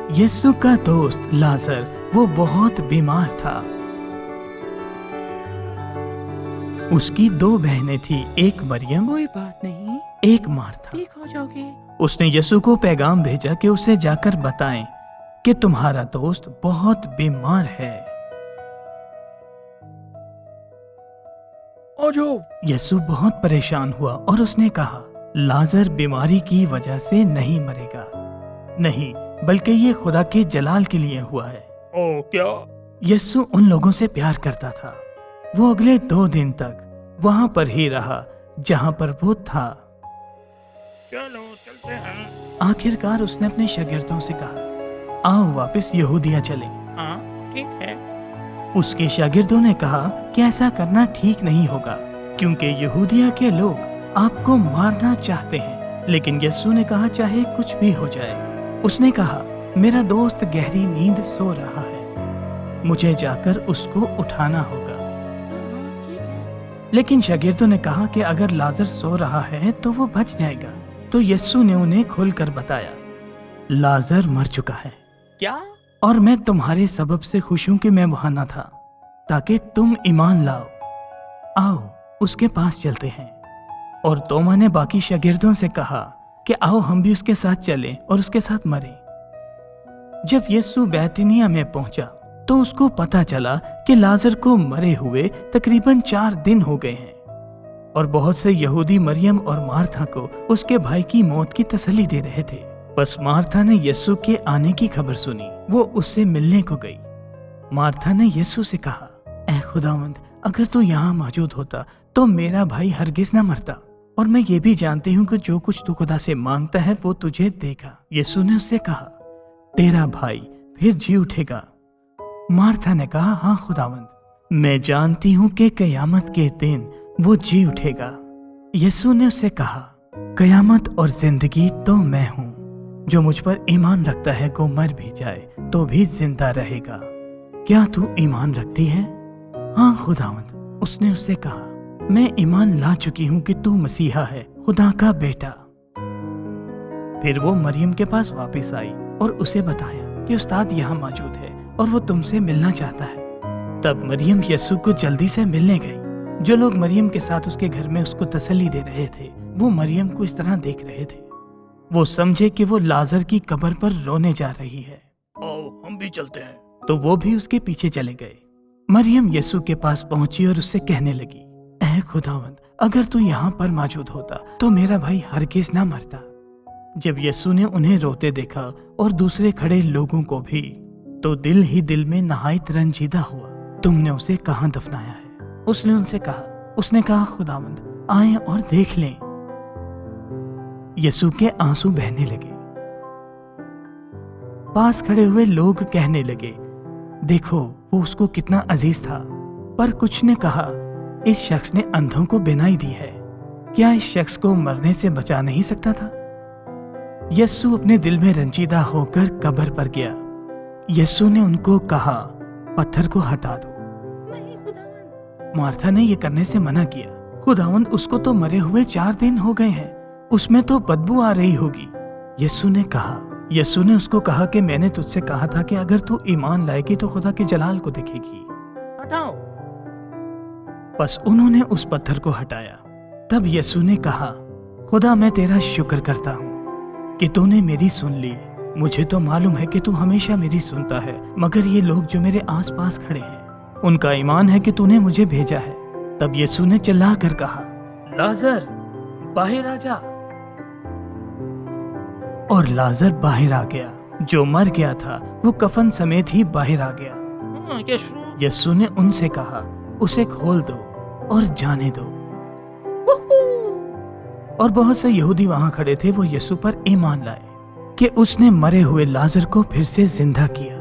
यीशु का दोस्त लाजर वो बहुत बीमार था। उसकी दो बहनें थी, एक मरियम, कोई बात नहीं, एक मार्था। ठीक हो जाओगे। उसने यीशु को पैगाम भेजा कि उसे जाकर बताएं कि तुम्हारा दोस्त बहुत बीमार है। आ जाओ। यीशु बहुत परेशान हुआ और उसने कहा, लाजर बीमारी की वजह से नहीं मरेगा, नहीं, बल्कि ये खुदा के जलाल के लिए हुआ है। ओ क्या? यीशु उन लोगों से प्यार करता था। वो अगले 2 दिन तक वहां पर ही रहा जहां पर वो था। चलो चलते हैं। आखिरकार उसने अपने शागिर्दों से कहा, आओ वापस यहूदिया चलें। हाँ ठीक है। उसके शागिर्दों ने कहा कि ऐसा करना ठीक नहीं होगा, क्योंकि यहूदिया के लोग आपको मारना चाहते हैं। लेकिन यीशु ने कहा, चाहे कुछ भी हो जाए। उसने कहा, मेरा दोस्त गहरी नींद सो रहा है, मुझे जाकर उसको उठाना होगा। लेकिन शागिर्दों ने कहा कि अगर लाजर सो रहा है तो वो बच जाएगा। तो यीशु ने उन्हें खोलकर बताया, लाजर मर चुका है, क्या? और मैं तुम्हारे सबब से खुश हूं कि मैं वहां न था, ताकि तुम ईमान लाओ। आओ उसके पास चलते हैं। और तोमा ने बाकी शागिर्दों से कहा कि आओ हम भी उसके साथ चलें और उसके साथ मरें। जब यीशु बैतनिया में पहुंचा तो उसको पता चला कि लाजर को मरे हुए तकरीबन 4 दिन हो गए हैं, और बहुत से यहूदी मरियम और मार्था को उसके भाई की मौत की तसल्ली दे रहे थे। बस मार्था ने यीशु के आने की खबर सुनी, वो उससे मिलने को गई। मार्था ने यीशु से कहा, ऐ खुदावंद, अगर तू यहाँ मौजूद होता तो मेरा भाई हरगिज न मरता, और मैं ये भी जानती हूँ कि जो कुछ तू खुदा से मांगता है वो तुझे देगा। यीशु ने उससे कहा, तेरा भाई फिर जी उठेगा। मार्था ने कहा, हाँ खुदावंद, मैं जानती हूँ कि कयामत के दिन वो जी उठेगा। यीशु ने उससे कहा, कयामत और जिंदगी तो मैं हूँ, जो मुझ पर ईमान रखता है को मर भी जाए तो भी जिंदा रहेगा। क्या तू ईमान रखती है? हाँ खुदावंद, उसने उससे कहा, मैं ईमान ला चुकी हूँ कि तू मसीहा है, खुदा का बेटा। फिर वो मरियम के पास वापस आई और उसे बताया कि उस्ताद यहाँ मौजूद है और वो तुमसे मिलना चाहता है। तब मरियम यीशु को जल्दी से मिलने गई। जो लोग मरियम के साथ उसके घर में उसको तसल्ली दे रहे थे, वो मरियम को इस तरह देख रहे थे। वो समझे कि वो लाजर की कब्र पर रोने जा रही है। आओ हम भी चलते हैं। तो वो भी उसके पीछे चले गए। मरियम यीशु के पास पहुंची और उससे कहने लगी, ऐ खुदावंद, अगर तू यहाँ पर मौजूद होता तो मेरा भाई हरगिज ना मरता। जब यीशु ने उन्हें रोते देखा और दूसरे खड़े लोगों को भी, तो दिल ही दिल में नहायत रंजीदा हुआ। तुमने उसे कहाँ दफनाया है? उसने उनसे कहा। उसने कहा, खुदावंद, आए और देख लें। यीशु के आंसू बहने लगे। पास खड़े हुए लोग कहने लगे, देखो वो उसको कितना अजीज था। पर कुछ ने कहा, इस शख्स ने अंधों को बिनाई दी है, क्या इस शख्स को मरने से बचा नहीं सकता था? यीशु अपने दिल में रंजीदा होकर कब्र पर गया। यीशु ने उनको कहा, पत्थर को हटा दो। नहीं खुदावंद। मार्था ने यह करने से मना किया। खुदावंद, उसको तो मरे हुए 4 दिन हो गए हैं, उसमें तो बदबू आ रही होगी। यीशु ने उसको कहा कि मैंने तुझसे कहा था कि अगर तू ईमान लाएगी तो खुदा के जलाल को देखेगी। हटाओ। बस उन्होंने उस पत्थर को हटाया। तब यीशु ने कहा, खुदा, मैं तेरा शुक्र करता हूँ कि तूने मेरी सुन ली। मुझे तो मालूम है कि तू हमेशा मेरी सुनता है, मगर ये लोग जो मेरे आसपास खड़े हैं, उनका ईमान है कि तूने मुझे भेजा है। तब यीशु ने चिल्ला कर कहा, लाजर बाहर आ जा। और लाजर बाहर आ गया। जो मर गया था वो कफन समेत ही बाहर आ गया। हाँ, यीशु ने उनसे कहा, उसे खोल दो और जाने दो। और बहुत से यहूदी वहां खड़े थे, वो यीशु पर ईमान लाए कि उसने मरे हुए लाजर को फिर से जिंदा किया।